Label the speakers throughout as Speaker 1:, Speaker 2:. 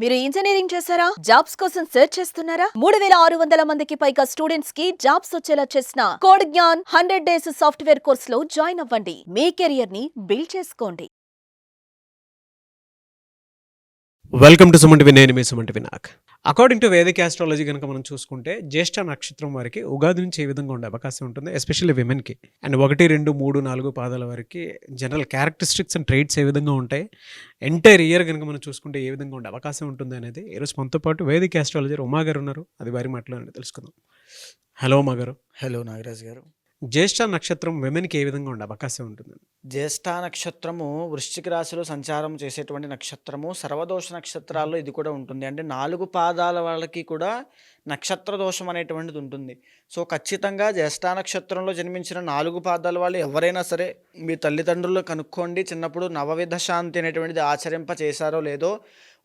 Speaker 1: మీరు ఇంజనీరింగ్ చేశారా? జాబ్స్ కోసం సెర్చ్ చేస్తున్నారా? 3600 మందికి పైగా స్టూడెంట్స్ కి జాబ్స్ వచ్చేలా చేసిన code Gyan 100 days software course లో జాయిన్ అవ్వండి. మీ కెరియర్ ని బిల్డ్ చేసుకోండి.
Speaker 2: Welcome to Suman TV. నేను మీ Suman TV. According to Vedic astrology కనుక మనం చూసుకుంటే జ్యేష్ఠ నక్షత్రం వారికి ఉగాది నుంచి ఏ విధంగా ఉండే అవకాశం ఉంటుంది, ఎస్పెషల్లీ విమెన్కి. అండ్ 1, 2, 3, 4 పాదాల వారికి జనరల్ క్యారెక్టరిస్టిక్స్ అండ్ ట్రైట్స్ ఏ విధంగా ఉంటాయి, ఎంటైర్ ఇయర్ కనుక మనం చూసుకుంటే ఏ విధంగా ఉండే అవకాశం ఉంటుంది అనేది ఈరోజు మనతో పాటు వేదిక్ ఆస్ట్రాలజర్ ఉమా గారు ఉన్నారు. అది వారి మాటలోనే తెలుసుకుందాం. హలో ఉమా గారు.
Speaker 3: హలో నాగరాజ్ గారు.
Speaker 2: జ్యేష్ఠ నక్షత్రం విమెన్కి ఏ విధంగా ఉండే అవకాశం ఉంటుంది?
Speaker 3: జ్యేష్ఠ నక్షత్రము వృశ్చిక రాశిలో సంచారం చేసేటువంటి నక్షత్రము. సర్వదోష నక్షత్రాల్లో ఇది కూడా ఉంటుంది. అంటే 4 పాదాల వాళ్ళకి కూడా నక్షత్ర దోషం అనేటువంటిది ఉంటుంది. సో ఖచ్చితంగా జ్యేష్ఠ నక్షత్రంలో జన్మించిన 4 పాదాల వాళ్ళు ఎవరైనా సరే మీ తల్లిదండ్రులు కనుక్కోండి, చిన్నప్పుడు నవవిధ శాంతి అనేటువంటిది ఆచరింప చేశారో లేదో.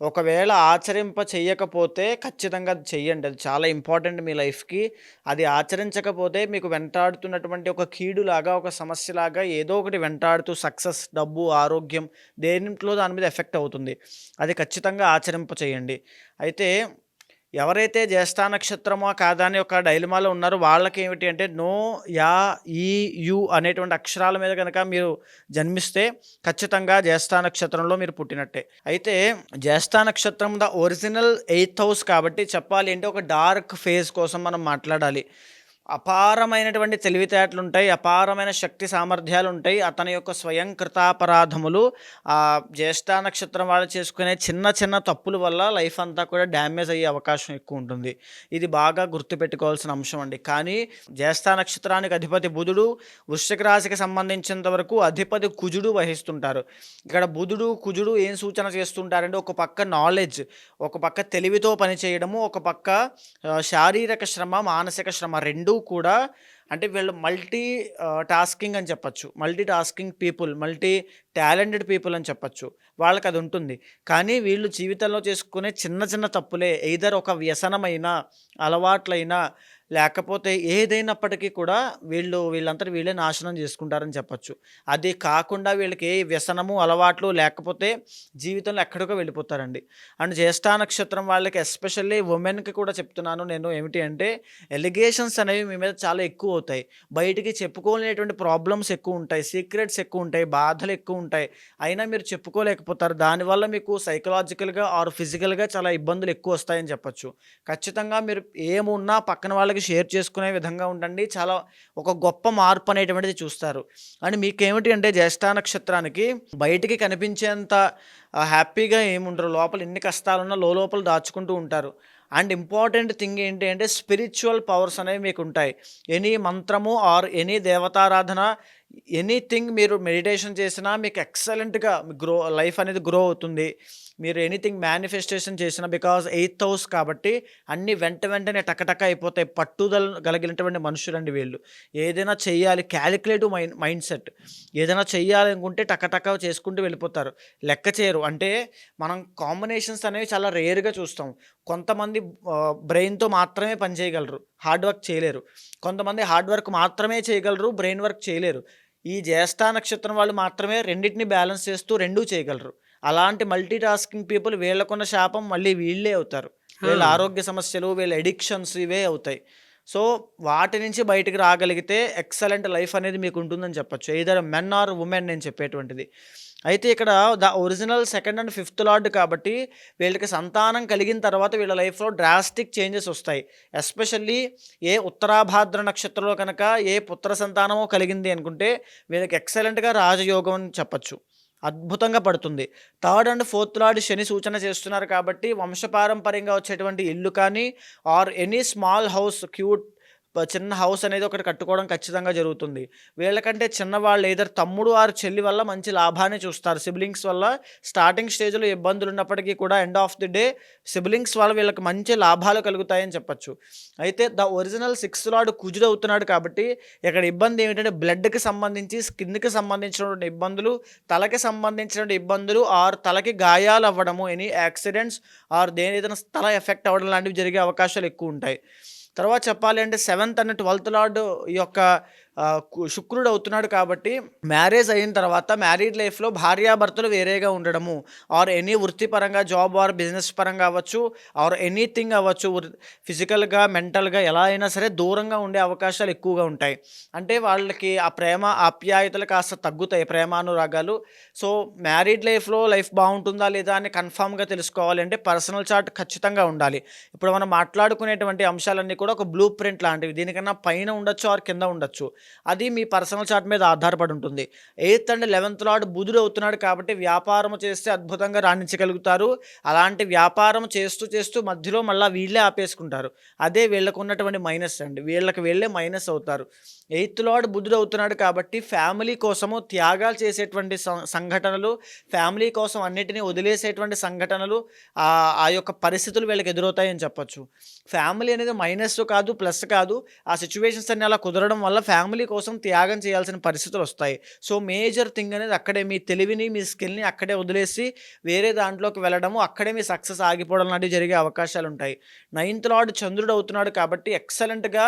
Speaker 3: ఒకవేళ ఆచరింప చెయ్యకపోతే ఖచ్చితంగా అది చెయ్యండి. అది చాలా ఇంపార్టెంట్ మీ లైఫ్కి. అది ఆచరించకపోతే మీకు వెంటాడుతున్నటువంటి ఒక కీడులాగా, ఒక సమస్యలాగా ఏదో ఒకటి వెంటాడుతూ సక్సెస్, డబ్బు, ఆరోగ్యం దేనింట్లో దాని మీద ఎఫెక్ట్ అవుతుంది. అది ఖచ్చితంగా ఆచరింప చేయండి. అయితే ఎవరైతే జ్యేష్ఠ నక్షత్రమో కాదా అని ఒక డైలమాలో ఉన్నారో వాళ్ళకి ఏమిటి అంటే నో, యా, ఈ, యు అనేటువంటి అక్షరాల మీద కనుక మీరు జన్మిస్తే ఖచ్చితంగా జ్యేష్ఠ నక్షత్రంలో మీరు పుట్టినట్టే. అయితే జ్యేష్ఠ నక్షత్రం ద ఒరిజినల్ 8th హౌస్ కాబట్టి చెప్పాలి అంటే ఒక డార్క్ ఫేజ్ కోసం మనం మాట్లాడాలి. అపారమైనటువంటి తెలివితేటలు ఉంటాయి, అపారమైన శక్తి సామర్థ్యాలు ఉంటాయి. అతని యొక్క స్వయం కృతాపరాధములు, ఆ జ్యేష్ఠ నక్షత్రం వాళ్ళు చేసుకునే చిన్న చిన్న తప్పుల వల్ల లైఫ్ అంతా కూడా డ్యామేజ్ అయ్యే అవకాశం ఎక్కువ ఉంటుంది. ఇది బాగా గుర్తుపెట్టుకోవాల్సిన అంశం అండి. కానీ జ్యేష్ఠ నక్షత్రానికి అధిపతి బుధుడు, వృశ్చిక రాశికి సంబంధించినంత వరకు అధిపతి కుజుడు వహిస్తుంటారు. ఇక్కడ బుధుడు, కుజుడు ఏం సూచన చేస్తుంటారంటే ఒక పక్క నాలెడ్జ్, ఒక పక్క తెలివితో పనిచేయడము, ఒక పక్క శారీరక శ్రమ, మానసిక శ్రమ రెండూ కూడా. అంటే వీళ్ళు మల్టీ టాస్కింగ్ అని చెప్పచ్చు, multi tasking people, multi talented people అని చెప్పచ్చు. వాళ్ళకి అది ఉంటుంది. కానీ వీళ్ళు జీవితంలో చేసుకునే చిన్న చిన్న తప్పులే, ఎయిదర్ ఒక వ్యసనమైనా, అలవాట్లైనా, లేకపోతే ఏదైనప్పటికీ కూడా వీళ్ళంతా వీళ్ళే నాశనం చేసుకుంటారని చెప్పచ్చు. అది కాకుండా వీళ్ళకి ఏ వ్యసనము, అలవాట్లు లేకపోతే జీవితంలో ఎక్కడికో వెళ్ళిపోతారండి. అండ్ జ్యేష్ఠ నక్షత్రం వాళ్ళకి ఎస్పెషల్లీ ఉమెన్కి కూడా చెప్తున్నాను నేను, ఏమిటి అంటే ఎలిగేషన్స్ అనేవి మీ మీద చాలా ఎక్కువ అవుతాయి. బయటికి చెప్పుకోలేనటువంటి ప్రాబ్లమ్స్ ఎక్కువ ఉంటాయి, సీక్రెట్స్ ఎక్కువ ఉంటాయి, బాధలు ఎక్కువ ఉంటాయి. అయినా మీరు చెప్పుకోలేకపోతారు. దానివల్ల మీకు సైకలాజికల్గా ఆర్ ఫిజికల్గా చాలా ఇబ్బందులు ఎక్కువ వస్తాయని చెప్పచ్చు. ఖచ్చితంగా మీరు ఏమున్నా పక్కన వాళ్ళకి షేర్ చేసుకునే విధంగా ఉండండి. చాలా ఒక గొప్ప మార్పు అనేటువంటిది చూస్తారు. అండ్ మీకేమిటి అంటే జ్యేష్ఠ నక్షత్రానికి బయటికి కనిపించేంత హ్యాపీగా ఏముండరు. లోపల ఎన్ని కష్టాలున్నా లోపల దాచుకుంటూ ఉంటారు. అండ్ ఇంపార్టెంట్ థింగ్ ఏంటి అంటే స్పిరిచువల్ పవర్స్ అనేవి మీకు ఉంటాయి. ఎనీ మంత్రము ఆర్ ఎనీ దేవతారాధన, ఎనీథింగ్ మీరు మెడిటేషన్ చేసినా మీకు ఎక్సలెంట్గా లైఫ్ అనేది గ్రో అవుతుంది. మీరు ఎనీథింగ్ మేనిఫెస్టేషన్ చేసినా, బికాజ్ 8th హౌస్ కాబట్టి అన్నీ వెంటనే టకటక అయిపోతాయి. పట్టుదల కలిగినటువంటి మనుషులండి వీళ్ళు. ఏదైనా చెయ్యాలి, క్యాలిక్యులేటివ్ మైండ్ సెట్. ఏదైనా చెయ్యాలి అనుకుంటే టకటక చేసుకుంటూ వెళ్ళిపోతారు, లెక్క చేయరు. అంటే మనం కాంబినేషన్స్ అనేవి చాలా రేర్గా చూస్తాం. కొంతమంది బ్రెయిన్తో మాత్రమే పని చేయగలరు, హార్డ్ వర్క్ చేయలేరు. కొంతమంది హార్డ్ వర్క్ మాత్రమే చేయగలరు, బ్రెయిన్ వర్క్ చేయలేరు. ఈ జ్యేష్ఠ నక్షత్రం వాళ్ళు మాత్రమే రెండింటిని బ్యాలెన్స్ చేస్తూ రెండూ చేయగలరు. అలాంటి మల్టీ టాస్కింగ్ పీపుల్, వీళ్ళకున్న శాపం మళ్ళీ వీళ్ళే అవుతారు. వీళ్ళ ఆరోగ్య సమస్యలు, వీళ్ళ ఎడిక్షన్స్ ఇవే అవుతాయి. సో వాటి నుంచి బయటికి రాగలిగితే ఎక్సలెంట్ లైఫ్ అనేది మీకు ఉంటుందని చెప్పచ్చు, ఎయిదర్ మెన్ ఆర్ ఉమెన్ నేను చెప్పేటువంటిది. అయితే ఇక్కడ the original 2nd and 5th lord కాబట్టి వీళ్ళకి సంతానం కలిగిన తర్వాత వీళ్ళ లైఫ్లో డ్రాస్టిక్ చేంజెస్ వస్తాయి. ఎస్పెషల్లీ ఏ ఉత్తరాభాద్ర నక్షత్రంలో కనుక ఏ పుత్ర సంతానమో కలిగింది అనుకుంటే వీళ్ళకి ఎక్సలెంట్గా రాజయోగం అని చెప్పచ్చు, అద్భుతంగా పడుతుంది. 3rd and 4th లార్డ్ శని సూచన చేస్తున్నారు కాబట్టి వంశపారంపర్యంగా వచ్చేటువంటి ఇల్లు కానీ or any small house, cute చిన్న హౌస్ అనేది ఒకటి కట్టుకోవడం ఖచ్చితంగా జరుగుతుంది. వీళ్ళకంటే చిన్నవాళ్ళు ఏదర్ తమ్ముడు ఆరు చెల్లి వల్ల మంచి లాభాన్ని చూస్తారు. సిబ్లింగ్స్ వల్ల స్టార్టింగ్ స్టేజ్లో ఇబ్బందులు ఉన్నప్పటికీ కూడా end of the day siblings వల్ల వీళ్ళకి మంచి లాభాలు కలుగుతాయని చెప్పచ్చు. అయితే ద ఒరిజినల్ 6th లార్డ్ కుజుడు అవుతున్నాడు కాబట్టి ఇక్కడ ఇబ్బంది ఏమిటంటే బ్లడ్కి సంబంధించి, స్కిన్కి సంబంధించినటువంటి ఇబ్బందులు, తలకి సంబంధించినటువంటి ఇబ్బందులు ఆర్ తలకి గాయాలు అవ్వడము, ఎనీ యాక్సిడెంట్స్ ఆర్ ఏదైనా తల ఎఫెక్ట్ అవ్వడం లాంటివి జరిగే అవకాశాలు ఎక్కువ ఉంటాయి. తర్వాత చెప్పాలి అంటే 7th and 12th లార్డ్ ఈ యొక్క శుక్రుడు అవుతున్నాడు కాబట్టి మ్యారేజ్ అయిన తర్వాత మ్యారీడ్ లైఫ్లో భార్యాభర్తలు వేరేగా ఉండడము, ఆర్ ఎనీ వృత్తిపరంగా జాబ్ ఆర్ బిజినెస్ పరంగా అవ్వచ్చు, ఆర్ ఎనీథింగ్ అవ్వచ్చు, ఫిజికల్గా మెంటల్గా ఎలా అయినా సరే దూరంగా ఉండే అవకాశాలు ఎక్కువగా ఉంటాయి. అంటే వాళ్ళకి ఆ ప్రేమ ఆప్యాయతలు కాస్త తగ్గుతాయి, ప్రేమానురాగాలు. సో మ్యారీడ్ లైఫ్ బాగుంటుందా లేదా అని కన్ఫామ్గా తెలుసుకోవాలి అంటే పర్సనల్ చార్ట్ ఖచ్చితంగా ఉండాలి. ఇప్పుడు మనం మాట్లాడుకునేటువంటి అంశాలన్నీ కూడా ఒక బ్లూ ప్రింట్ లాంటివి, దీనికన్నా పైన ఉండొచ్చు ఆర్ కింద ఉండొచ్చు. అది మీ పర్సనల్ చార్ట్ మీద ఆధారపడి ఉంటుంది. 8th అండ్ 11th లార్డ్ బుధుడు అవుతున్నాడు కాబట్టి వ్యాపారం చేస్తే అద్భుతంగా రాణించగలుగుతారు. అలాంటి వ్యాపారం చేస్తూ చేస్తూ మధ్యలో మళ్ళీ వీళ్ళే ఆపేసుకుంటారు. అదే వీళ్ళకు ఉన్నటువంటి మైనస్ అండి, వీళ్ళే మైనస్ అవుతారు. 8th లార్డ్ బుధుడు అవుతున్నాడు కాబట్టి ఫ్యామిలీ కోసము త్యాగాలు చేసేటువంటి సంఘటనలు, ఫ్యామిలీ కోసం అన్నిటినీ వదిలేసేటువంటి సంఘటనలు, ఆ యొక్క పరిస్థితులు వీళ్ళకి ఎదురవుతాయని చెప్పొచ్చు. ఫ్యామిలీ అనేది మైనస్ కాదు, ప్లస్ కాదు. ఆ సిచ్యువేషన్స్ అన్ని అలా కుదరడం వల్ల ఫ్యామిలీ కోసం త్యాగం చేయాల్సిన పరిస్థితులు వస్తాయి. సో మేజర్ థింగ్ అనేది అక్కడే మీ తెలివిని, మీ స్కిల్ని అక్కడే వదిలేసి వేరే దాంట్లోకి వెళ్ళడము, అక్కడే మీ సక్సెస్ ఆగిపోవడం లాంటివి జరిగే అవకాశాలు ఉంటాయి. 9th లార్డ్ చంద్రుడు అవుతున్నాడు కాబట్టి ఎక్సలెంట్గా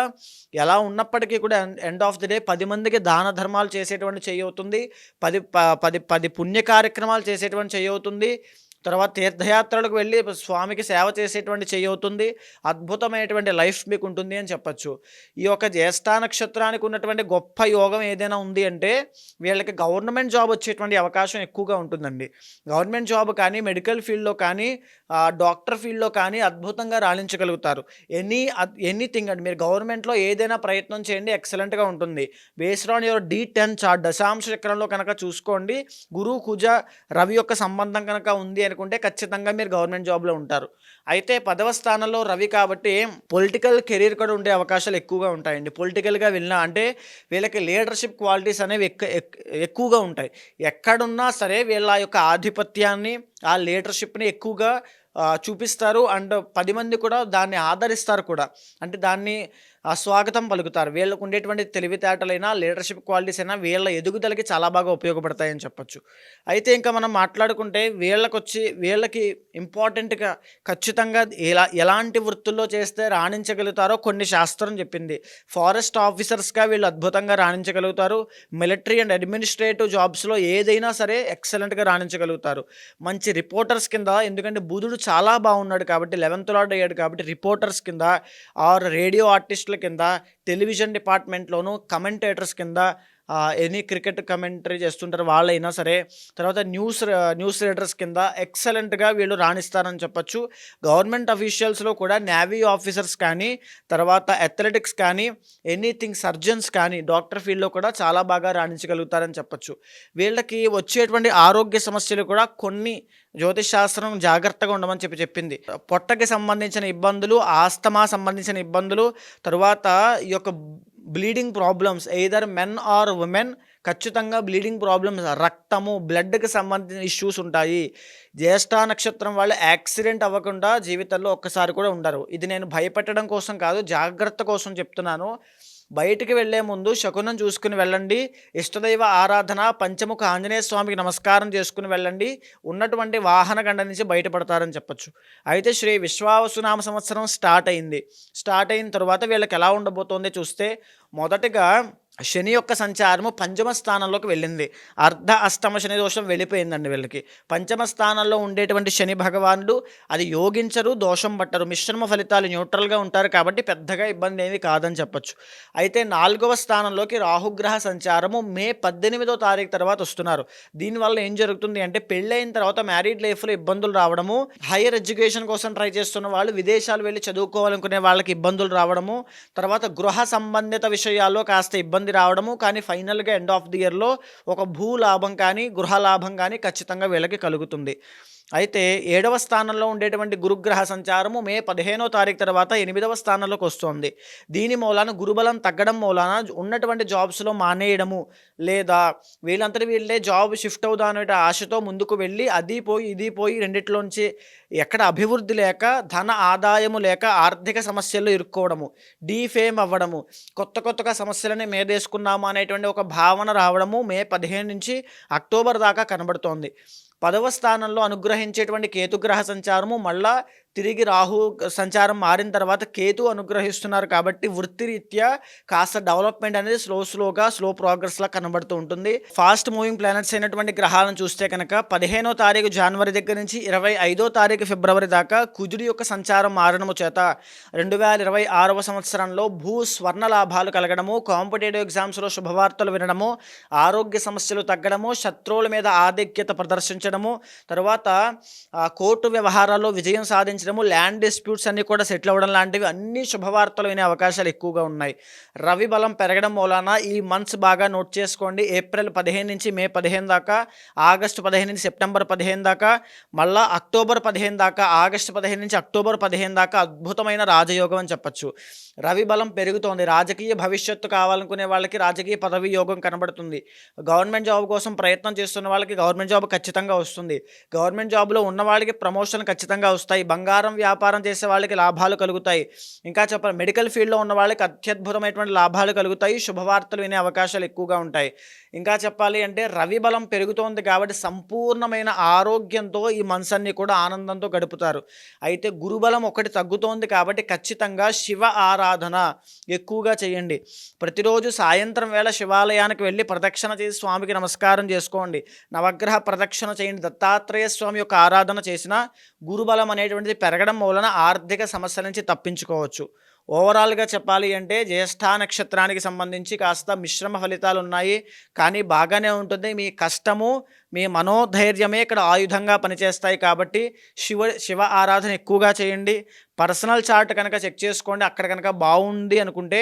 Speaker 3: ఎలా ఉన్నప్పటికీ కూడా ఎండ్ ఆఫ్ ది డే 10 మందికి దాన ధర్మాలు చేసేటువంటి చెయ్యి అవుతుంది, 10 పుణ్య కార్యక్రమాలు చేసేటువంటి చెయ్యి అవుతుంది. తర్వాత తీర్థయాత్రలకు వెళ్ళి స్వామికి సేవ చేసేటువంటి చెయ్యి అవుతుంది. అద్భుతమైనటువంటి లైఫ్ మీకు ఉంటుంది అని చెప్పచ్చు. ఈ యొక్క జ్యేష్ఠ నక్షత్రానికి ఉన్నటువంటి గొప్ప యోగం ఏదైనా ఉంది అంటే వీళ్ళకి గవర్నమెంట్ జాబ్ వచ్చేటువంటి అవకాశం ఎక్కువగా ఉంటుందండి. గవర్నమెంట్ జాబ్ కానీ, మెడికల్ ఫీల్డ్లో కానీ, డాక్టర్ ఫీల్డ్లో కానీ అద్భుతంగా రాణించగలుగుతారు. ఎనీథింగ్ అండి, మీరు గవర్నమెంట్లో ఏదైనా ప్రయత్నం చేయండి, ఎక్సలెంట్గా ఉంటుంది. Based on your D10 chart దశాంశ చక్రంలో కనుక చూసుకోండి, గురు కుజ రవి యొక్క సంబంధం కనుక ఉంది అనుకుంటే ఖచ్చితంగా మీరు గవర్నమెంట్ జాబ్లో ఉంటారు. అయితే 10వ స్థానంలో రవి కాబట్టి పొలిటికల్ కెరీర్ కూడా ఉండే అవకాశాలు ఎక్కువగా ఉంటాయండి. పొలిటికల్గా వెళ్ళినా అంటే వీళ్ళకి లీడర్షిప్ క్వాలిటీస్ అనేవి ఎక్కువగా ఉంటాయి. ఎక్కడున్నా సరే వీళ్ళ యొక్క ఆధిపత్యాన్ని, ఆ లీడర్షిప్ని ఎక్కువగా చూపిస్తారు. అండ్ 10 మంది కూడా దాన్ని ఆదరిస్తారు కూడా, అంటే దాన్ని స్వాగతం పలుకుతారు. వీళ్ళకు ఉండేటువంటి తెలివితేటలైనా, లీడర్షిప్ క్వాలిటీస్ అయినా వీళ్ళ ఎదుగుదలకి చాలా బాగా ఉపయోగపడతాయని చెప్పచ్చు. అయితే ఇంకా మనం మాట్లాడుకుంటే వీళ్ళకి ఇంపార్టెంట్గా ఖచ్చితంగా ఎలాంటి వృత్తుల్లో చేస్తే రాణించగలుగుతారో కొన్ని శాస్త్రం చెప్పింది. ఫారెస్ట్ ఆఫీసర్స్గా వీళ్ళు అద్భుతంగా రాణించగలుగుతారు. మిలిటరీ అండ్ అడ్మినిస్ట్రేటివ్ జాబ్స్లో ఏదైనా సరే ఎక్సలెంట్గా రాణించగలుగుతారు. మంచి రిపోర్టర్స్ కింద, ఎందుకంటే బుధుడు చాలా బాగున్నాడు కాబట్టి 11th లార్డ్ అయ్యాడు కాబట్టి రిపోర్టర్స్ కింద, ఆర్ రేడియో ఆర్టిస్టుల కింద, టెలివిజన్ డిపార్ట్మెంట్లోనూ కమెంటేటర్స్ కింద, ఎనీ క్రికెట్ కమెంటరీ చేస్తుంటారు వాళ్ళైనా సరే, తర్వాత న్యూస్ రీడర్స్ కింద ఎక్సలెంట్గా వీళ్ళు రాణిస్తారని చెప్పచ్చు. గవర్నమెంట్ అఫీషియల్స్లో కూడా నేవీ ఆఫీసర్స్ కానీ, తర్వాత అథ్లెటిక్స్ కానీ, ఎనీథింగ్ సర్జన్స్ కానీ, డాక్టర్ ఫీల్డ్లో కూడా చాలా బాగా రాణించగలుగుతారని చెప్పచ్చు. వీళ్ళకి వచ్చేటువంటి ఆరోగ్య సమస్యలు కూడా కొన్ని జ్యోతిష్ శాస్త్రం జాగ్రత్తగా ఉండమని చెప్పింది. పొట్టకి సంబంధించిన ఇబ్బందులు, ఆస్తమా సంబంధించిన ఇబ్బందులు, తర్వాత ఈ యొక్క bleeding problems, either men or women, ఖచ్చితంగా బ్లీడింగ్ ప్రాబ్లమ్స్, రక్తము, బ్లడ్కి సంబంధించిన ఇష్యూస్ ఉంటాయి. జ్యేష్ఠ నక్షత్రం వాళ్ళు యాక్సిడెంట్ అవ్వకుండా జీవితంలో ఒక్కసారి కూడా ఉండరు. ఇది నేను భయపెట్టడం కోసం కాదు, జాగ్రత్త కోసం చెప్తున్నాను. బయటికి వెళ్లే ముందు శకునం చూసుకుని వెళ్ళండి. ఇష్టదైవ ఆరాధన, పంచముఖ ఆంజనేయ స్వామికి నమస్కారం చేసుకుని వెళ్ళండి. ఉన్నటువంటి వాహన గండ నుంచి బయటపడతారని చెప్పచ్చు. అయితే శ్రీ విశ్వావసునామ సంవత్సరం స్టార్ట్ అయిన తర్వాత వీళ్ళకి ఎలా ఉండబోతోంది చూస్తే, మొదటగా శని యొక్క సంచారము పంచమ స్థానంలోకి వెళ్ళింది. అర్ధ అష్టమ శని దోషం వెళ్ళిపోయిందండి వీళ్ళకి. పంచమ స్థానంలో ఉండేటువంటి శని భగవానుడు అది యోగించరు, దోషం పట్టరు, మిశ్రమ ఫలితాలు, న్యూట్రల్గా ఉంటారు కాబట్టి పెద్దగా ఇబ్బంది ఏమీ కాదని చెప్పచ్చు. అయితే 4వ స్థానంలోకి రాహుగ్రహ సంచారము మే 18వ తారీఖు తర్వాత వస్తున్నారు. దీనివల్ల ఏం జరుగుతుంది అంటే పెళ్ళైన తర్వాత మ్యారీడ్ లైఫ్లో ఇబ్బందులు రావడము, హైయర్ ఎడ్యుకేషన్ కోసం ట్రై చేస్తున్న వాళ్ళు, విదేశాలు వెళ్ళి చదువుకోవాలనుకునే వాళ్ళకి ఇబ్బందులు రావడము, తర్వాత గృహ సంబంధిత విషయాల్లో కాస్త ఇబ్బంది రావడము, కానీ ఫైనల్గా ఎండ్ ఆఫ్ ది ఇయర్లో ఒక భూ లాభం కానీ, గృహ లాభం కానీ ఖచ్చితంగా వీళ్ళకి కలుగుతుంది. అయితే 7వ స్థానంలో ఉండేటువంటి గురుగ్రహ సంచారము మే 15వ తారీఖు తర్వాత 8వ స్థానంలోకి వస్తుంది. దీని మూలాన గురుబలం తగ్గడం మూలాన ఉన్నటువంటి జాబ్స్లో మానేయడము, లేదా వీళ్ళంతటి వీళ్ళే జాబ్ షిఫ్ట్ అవుదా అనే ఆశతో ముందుకు వెళ్ళి అది పోయి ఇది పోయి రెండిట్లోంచి ఎక్కడ అభివృద్ధి లేక, ధన ఆదాయము లేక, ఆర్థిక సమస్యల్లో ఇరుక్కోవడము, డీఫేమ్ అవ్వడము, కొత్తగా సమస్యలని మేదేసుకున్నాము అనేటువంటి ఒక భావన రావడము మే 15 నుంచి అక్టోబర్ దాకా కనబడుతోంది. 10వ స్థానంలో అనుగ్రహించేటువంటి కేతుగ్రహ సంచారము మళ్ళా తిరిగి రాహు సంచారం మారిన తర్వాత కేతు అనుగ్రహిస్తున్నారు కాబట్టి వృత్తిరీత్యా కాస్త డెవలప్మెంట్ అనేది స్లో ప్రోగ్రెస్లా కనబడుతూ ఉంటుంది. ఫాస్ట్ మూవింగ్ ప్లానెట్స్ అయినటువంటి గ్రహాలను చూస్తే కనుక 15వ తారీఖు జనవరి దగ్గర నుంచి 25వ తారీఖు ఫిబ్రవరి దాకా కుజుడి యొక్క సంచారం మారడము చేత 2026వ సంవత్సరంలో స్వర్ణ లాభాలు కలగడము, కాంపిటేటివ్ ఎగ్జామ్స్లో శుభవార్తలు వినడము, ఆరోగ్య సమస్యలు తగ్గడము, శత్రువుల మీద ఆధిక్యత ప్రదర్శించడము, తర్వాత కోర్టు వ్యవహారాల్లో విజయం సాధించడము, ల్యాండ్ డిస్ప్యూట్స్ అన్నీ కూడా సెటిల్ అవ్వడం లాంటివి అన్ని శుభవార్తలు వినే అవకాశాలు ఎక్కువగా ఉన్నాయి. రవి బలం పెరగడం మూలాన ఈ మంత్స్ బాగా నోట్ చేసుకోండి. ఏప్రిల్ 15 నుంచి మే 15 దాకా, ఆగస్టు 15 నుంచి సెప్టెంబర్ 15 దాకా, మళ్ళీ అక్టోబర్ 15 దాకా, ఆగస్టు 15 నుంచి అక్టోబర్ 15 దాకా అద్భుతమైన రాజయోగం అని చెప్పచ్చు. రవి బలం పెరుగుతోంది. రాజకీయ భవిష్యత్తు కావాలనుకునే వాళ్ళకి రాజకీయ పదవి యోగం కనబడుతుంది. గవర్నమెంట్ జాబ్ కోసం ప్రయత్నం చేస్తున్న వాళ్ళకి గవర్నమెంట్ జాబ్ ఖచ్చితంగా వస్తుంది. గవర్నమెంట్ జాబ్లో ఉన్న వాళ్ళకి ప్రమోషన్ ఖచ్చితంగా వస్తాయి. బంగారం వ్యాపారం చేసే వాళ్ళకి లాభాలు కలుగుతాయి. ఇంకా చెప్పాలి, మెడికల్ ఫీల్డ్లో ఉన్న వాళ్ళకి అత్యద్భుతమైనటువంటి లాభాలు కలుగుతాయి. శుభవార్తలు వినే అవకాశాలు ఎక్కువగా ఉంటాయి. ఇంకా చెప్పాలి అంటే రవి బలం పెరుగుతోంది కాబట్టి సంపూర్ణమైన ఆరోగ్యంతో ఈ మనసన్ని కూడా ఆనందంతో గడుపుతారు. అయితే గురుబలం ఒకటి తగ్గుతోంది కాబట్టి ఖచ్చితంగా శివ ఆరాధన ఎక్కువగా చేయండి. ప్రతిరోజు సాయంత్రం వేళ శివాలయానికి వెళ్ళి ప్రదక్షిణ చేసి స్వామికి నమస్కారం చేసుకోండి. నవగ్రహ ప్రదక్షిణ చేయండి. దత్తాత్రేయ స్వామి యొక్క ఆరాధన చేసిన గురుబలం అనేటువంటిది పెరగడం వలన ఆర్థిక సమస్యల నుంచి తప్పించుకోవచ్చు. ఓవరాల్గా చెప్పాలి అంటే జ్యేష్ఠ నక్షత్రానికి సంబంధించి కాస్త మిశ్రమ ఫలితాలు ఉన్నాయి, కానీ బాగానే ఉంటుంది. మీ కష్టము, మీ మనోధైర్యమే ఇక్కడ ఆయుధంగా పనిచేస్తాయి కాబట్టి శివ ఆరాధన ఎక్కువగా చేయండి. పర్సనల్ చార్ట్ కనుక చెక్ చేసుకోండి. అక్కడ కనుక బాగుంది అనుకుంటే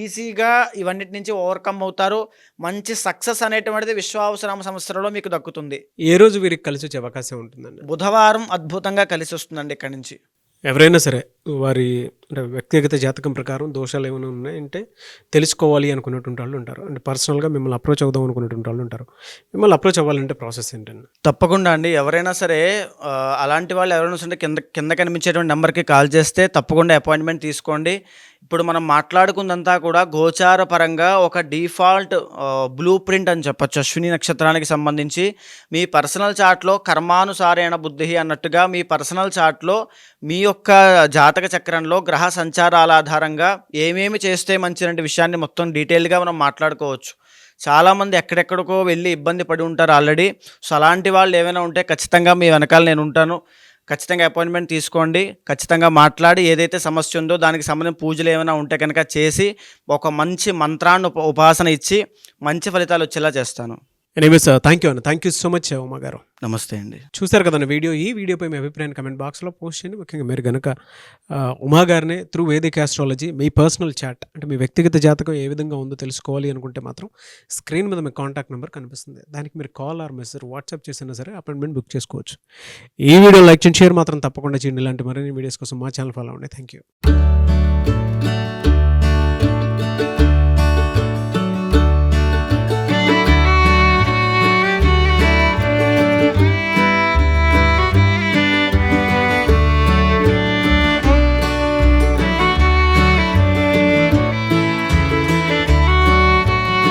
Speaker 3: ఈజీగా ఇవన్నిటి నుంచి ఓవర్కమ్ అవుతారు. మంచి సక్సెస్ అనేటువంటిది విశ్వావసనామ సంవత్సరంలో మీకు దక్కుతుంది.
Speaker 2: ఏ రోజు వీరికి కలిసి వచ్చే అవకాశం ఉంటుందండి?
Speaker 3: బుధవారం అద్భుతంగా కలిసి వస్తుందండి. ఇక్కడి నుంచి
Speaker 2: ఎవరైనా సరే వారి అంటే వ్యక్తిగత జాతకం ప్రకారం దోషాలు ఏమైనా ఉన్నాయంటే తెలుసుకోవాలి అనుకునేటువంటి వాళ్ళు ఉంటారు. అంటే పర్సనల్గా మిమ్మల్ని అప్రోచ్ అవుదాం అనుకునేటువంటి వాళ్ళు ఉంటారు. మిమ్మల్ని అప్రోచ్ అవ్వాలంటే ప్రాసెస్ ఏంటండి?
Speaker 3: తప్పకుండా అండి. ఎవరైనా సరే అలాంటి వాళ్ళు ఎవరైనా సరే కింద కనిపించేటువంటి నెంబర్కి కాల్ చేస్తే తప్పకుండా అపాయింట్మెంట్ తీసుకోండి. ఇప్పుడు మనం మాట్లాడుకుందంతా కూడా గోచార పరంగా ఒక డిఫాల్ట్ బ్లూ ప్రింట్ అని చెప్పచ్చు. అశ్విని నక్షత్రానికి సంబంధించి మీ పర్సనల్ చార్ట్లో కర్మానుసారేణ బుద్ధి అన్నట్టుగా మీ పర్సనల్ చార్ట్లో మీ యొక్క జాతక చక్రంలో గ్రహ సంచారాల ఆధారంగా ఏమేమి చేస్తే మంచిదంటే విషయాన్ని మొత్తం డీటెయిల్గా మనం మాట్లాడుకోవచ్చు. చాలామంది ఎక్కడెక్కడికో వెళ్ళి ఇబ్బంది పడి ఉంటారు ఆల్రెడీ. సో అలాంటి వాళ్ళు ఏమైనా ఉంటే ఖచ్చితంగా మీ వెనకాల నేను ఉంటాను. ఖచ్చితంగా అపాయింట్మెంట్ తీసుకోండి. ఖచ్చితంగా మాట్లాడి ఏదైతే సమస్య ఉందో దానికి సంబంధించిన పూజలు ఏమైనా ఉంటే కనుక చేసి ఒక మంచి మంత్రాన్ని ఉపాసన ఇచ్చి మంచి ఫలితాలు వచ్చేలా చేస్తాను.
Speaker 2: ఎనీవేస్ థ్యాంక్ యూ అన్న. Thank you so much Uma గారు.
Speaker 3: నమస్తే అండి.
Speaker 2: చూశారు కదండి వీడియో. ఈ వీడియోపై మీ అభిప్రాయాన్ని కమెంట్ బాక్స్లో పోస్ట్ చేయండి. ముఖ్యంగా మీరు కనుక ఉమా గారిని త్రూ వేదిక్ ఆస్ట్రాలజీ మీ పర్సనల్ చాట్ అంటే మీ వ్యక్తిగత జాతకం ఏ విధంగా ఉందో తెలుసుకోవాలి అనుకుంటే మాత్రం స్క్రీన్ మీద మీ కాంటాక్ట్ నెంబర్ కనిపిస్తుంది. దానికి మీరు కాల్ ఆర్ మెసేజ్ వాట్సాప్ చేసినా సరే అపాయింట్మెంట్ బుక్ చేసుకోవచ్చు. ఈ వీడియో లైక్ చేయండి, షేర్ మాత్రం తప్పకుండా చేయండి. ఇలాంటి మరిన్ని వీడియోస్ కోసం మా ఛానల్ ఫాలో అవ్వండి. Thank you.